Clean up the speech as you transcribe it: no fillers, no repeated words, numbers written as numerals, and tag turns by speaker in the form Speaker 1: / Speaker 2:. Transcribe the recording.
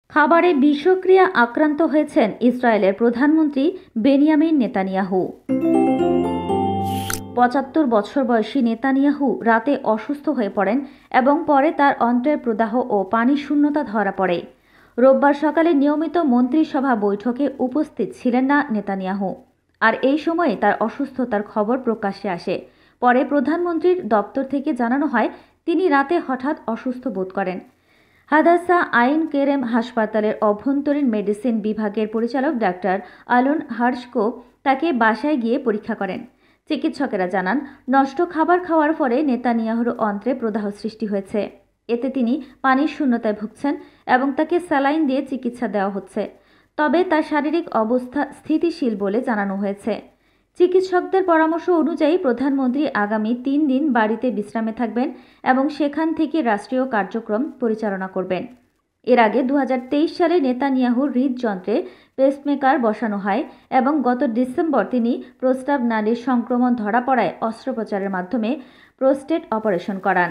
Speaker 1: খাবারে বিষক্রিয়া আক্রান্ত হয়েছেন ইসরায়েলের প্রধানমন্ত্রী বেনিয়ামিন নেতানিয়াহু। ৭৫ বছর বয়সী নেতানিয়াহু রাতে অসুস্থ হয়ে পড়েন এবং পরে তার অন্ত্রের প্রদাহ ও পানি শূন্যতা ধরা পড়ে। রোববার সকালে নিয়মিত মন্ত্রিসভা বৈঠকে উপস্থিত ছিলেন না নেতানিয়াহু, আর এই সময়ে তার অসুস্থতার খবর প্রকাশ্যে আসে। পরে প্রধানমন্ত্রীর দপ্তর থেকে জানানো হয় তিনি রাতে হঠাৎ অসুস্থ বোধ করেন। হাদাসা আইন কেরেম হাসপাতালের অভ্যন্তরীণ মেডিসিন বিভাগের পরিচালক ডাক্তার আলুন হার্শকো তাকে বাসায় গিয়ে পরীক্ষা করেন। চিকিৎসকেরা জানান, নষ্ট খাবার খাওয়ার ফলে নেতানিয়াহুর অন্ত্রে প্রদাহ সৃষ্টি হয়েছে। এতে তিনি পানির শূন্যতায় ভুগছেন এবং তাকে স্যালাইন দিয়ে চিকিৎসা দেওয়া হচ্ছে। তবে তার শারীরিক অবস্থা স্থিতিশীল বলে জানানো হয়েছে। চিকিৎসকদের পরামর্শ অনুযায়ী প্রধানমন্ত্রী আগামী ৩ দিন বাড়িতে বিশ্রামে থাকবেন এবং সেখান থেকে রাষ্ট্রীয় কার্যক্রম পরিচালনা করবেন। এর আগে ২০২৩ সালে নেতানিয়াহুর হৃদযন্ত্রে পেসমেকার বসানো হয় এবং গত ডিসেম্বর তিনি প্রস্রাব নালীর সংক্রমণ ধরা পড়ায় অস্ত্রোপচারের মাধ্যমে প্রোস্টেট অপারেশন করান।